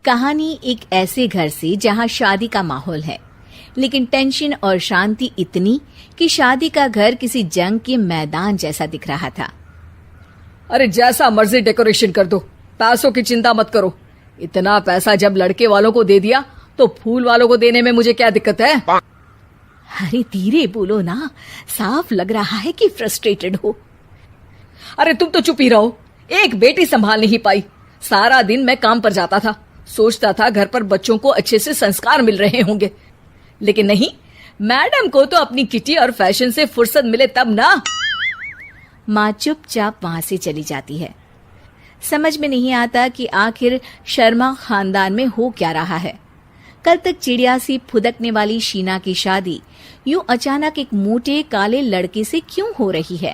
कहानी एक ऐसे घर से जहां शादी का माहौल है, लेकिन टेंशन और शांति इतनी कि शादी का घर किसी जंग के मैदान जैसा दिख रहा था। अरे जैसा मर्जी डेकोरेशन कर दो, पैसों की चिंता मत करो। इतना पैसा जब लड़के वालों को दे दिया तो फूल वालों को देने में मुझे क्या दिक्कत है? अरे धीरे बोलो ना, साफ लग रहा है कि फ्रस्ट्रेटेड हो। अरे तुम तो चुप ही रहो। एक बेटी संभाल नहीं पाई। सारा दिन मैं काम पर जाता था, सोचता था घर पर बच्चों को अच्छे से संस्कार मिल रहे होंगे, लेकिन नहीं, मैडम को तो अपनी किटी और फैशन से फुर्सत मिले तब ना। माँ चुपचाप वहां से चली जाती है। समझ में नहीं आता कि आखिर शर्मा खानदान में हो क्या रहा है। कल तक चिड़िया सी फुदकने वाली शीना की शादी यूं अचानक एक मोटे काले लड़के से क्यों हो रही है?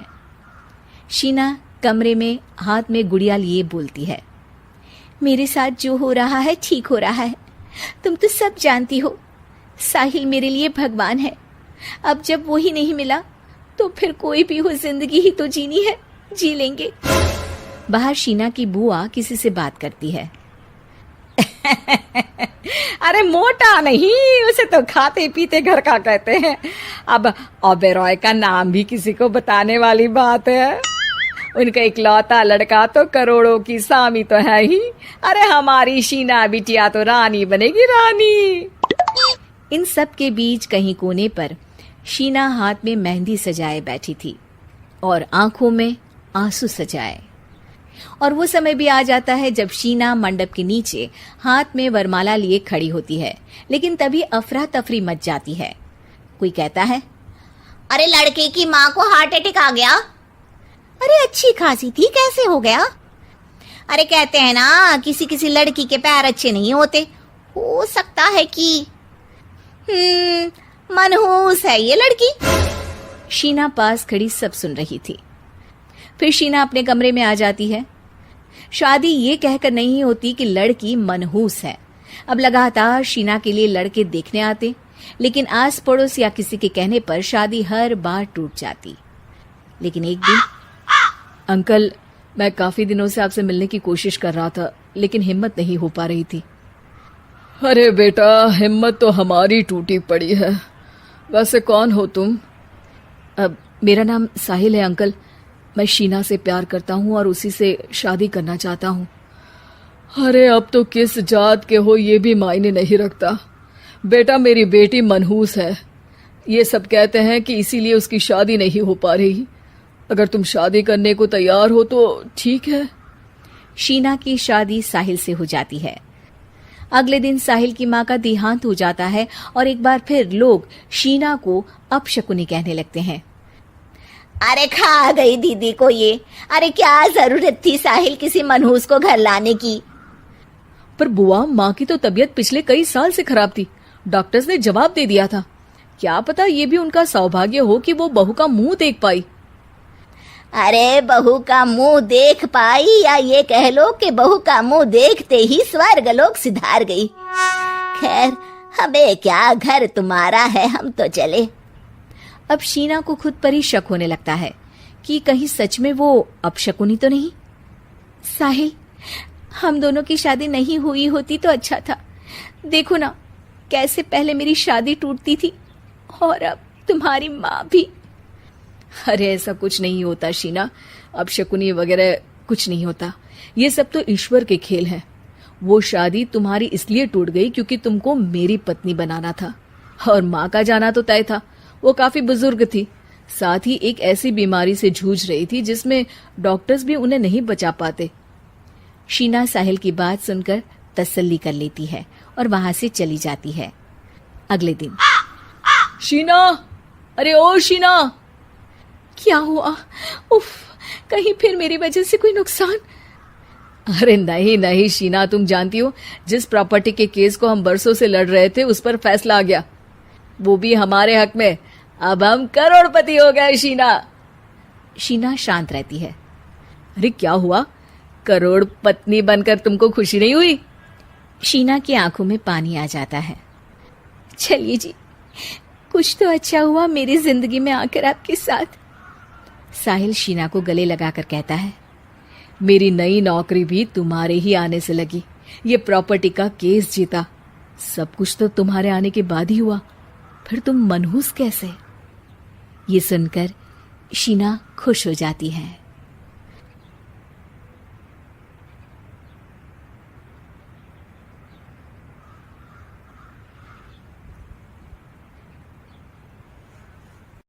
शीना कमरे में हाथ में गुड़िया लिए बोलती है, मेरे साथ जो हो रहा है ठीक हो रहा है। तुम तो सब जानती हो, साहिल मेरे लिए भगवान है। अब जब वो ही नहीं मिला तो फिर कोई भी हो, जिंदगी ही तो जीनी है, जी लेंगे। बाहर शीना की बुआ किसी से बात करती है। अरे मोटा नहीं, उसे तो खाते पीते घर का कहते हैं। अब ओबेरॉय का नाम भी किसी को बताने वाली बात है। उनका इकलौता लड़का तो करोड़ों की सामी तो है ही। अरे हमारी शीना बिटिया तो रानी बनेगी, रानी। इन सब के बीच कहीं कोने पर शीना हाथ में मेहंदी सजाए बैठी थी और आंखों में आंसू सजाए। और वो समय भी आ जाता है जब शीना मंडप के नीचे हाथ में वरमाला लिए खड़ी होती है, लेकिन तभी अफरा तफरी मच जाती है। कोई कहता है, अरे लड़के की माँ को हार्ट अटैक आ गया। अरे अच्छी खासी थी, कैसे हो गया? अरे कहते हैं ना, किसी किसी लड़की के पैर अच्छे नहीं होते, हो सकता है कि मनहूस है ये लड़की। शीना पास खड़ी सब सुन रही थी। फिर शीना अपने कमरे में आ जाती है। शादी ये कहकर नहीं होती कि लड़की मनहूस है। अब लगातार शीना के लिए लड़के देखने आते, लेकिन आस पड़ोस या किसी के कहने पर शादी हर बार टूट जाती। लेकिन एक दिन, अंकल, मैं काफी दिनों से आपसे मिलने की कोशिश कर रहा था, लेकिन हिम्मत नहीं हो पा रही थी। अरे बेटा, हिम्मत तो हमारी टूटी पड़ी है। वैसे कौन हो तुम? मेरा नाम साहिल है अंकल। मैं शीना से प्यार करता हूँ और उसी से शादी करना चाहता हूँ। अरे अब तो किस जात के हो ये भी मायने नहीं रखता। बेटा, मेरी बेटी मनहूस है। ये सब कहते हैं कि इसीलिए उसकी शादी नहीं हो पा रही। अगर तुम शादी करने को तैयार हो तो ठीक है। शीना की शादी साहिल से हो जाती है। अगले दिन साहिल की माँ का देहांत हो जाता है और एक बार फिर लोग शीना को अपशकुनी कहने लगते हैं। अरे खा गई दीदी को ये। अरे क्या जरूरत थी साहिल किसी मनहूस को घर लाने की? पर बुआ, माँ की तो तबीयत पिछले कई साल से खराब थी। डॉक्टर्स ने जवाब दे दिया था। क्या पता ये भी उनका सौभाग्य हो कि वो बहू का मुंह देख पाई। अरे बहू का मुंह देख पाई, या ये कह लो कि बहू का मुंह देखते ही स्वर्ग लोक सिधार गई। खैर, हमें क्या, घर तुम्हारा है, हम तो चले। अब शीना को खुद पर ही शक होने लगता है कि कहीं सच में वो अपशकुनी तो नहीं। साहिल, हम दोनों की शादी नहीं हुई होती तो अच्छा था। देखो ना, कैसे पहले मेरी शादी टूटती थी और अब तुम्हारी माँ भी। अरे ऐसा कुछ नहीं होता शीना, अपशकुनी वगैरह कुछ नहीं होता। ये सब तो ईश्वर के खेल हैं। वो शादी तुम्हारी इसलिए टूट गई क्योंकि तुमको मेरी पत्नी बनाना था, और माँ का जाना तो तय था। वो काफी बुजुर्ग थी, साथ ही एक ऐसी बीमारी से जूझ रही थी जिसमें डॉक्टर्स भी उन्हें नहीं बचा पाते। शीना साहिल की बात सुनकर तसल्ली कर लेती है और वहां से चली जाती है। अगले दिन, शीना, अरे ओ शीना। क्या हुआ? उफ, कहीं फिर मेरी वजह से कोई नुकसान? अरे नहीं नहीं शीना, तुम जानती हो, जिस प्रॉपर्टी के केस को हम बरसों से लड़ रहे थे उस पर फैसला आ गया, वो भी हमारे हक में। अब हम करोड़पति हो गए शीना। शीना शांत रहती है। अरे क्या हुआ? करोड़ पत्नी बनकर तुमको खुशी नहीं हुई? शीना की आंखों में पानी आ जाता है। चलिए जी, कुछ तो अच्छा हुआ मेरी जिंदगी में आकर आपके साथ। साहिल शीना को गले लगाकर कहता है, मेरी नई नौकरी भी तुम्हारे ही आने से लगी। ये प्रॉपर्टी का केस जीता। सब कुछ तो तुम्हारे आने के बाद ही हुआ, फिर तुम मनहूस कैसे? ये सुनकर शीना खुश हो जाती है।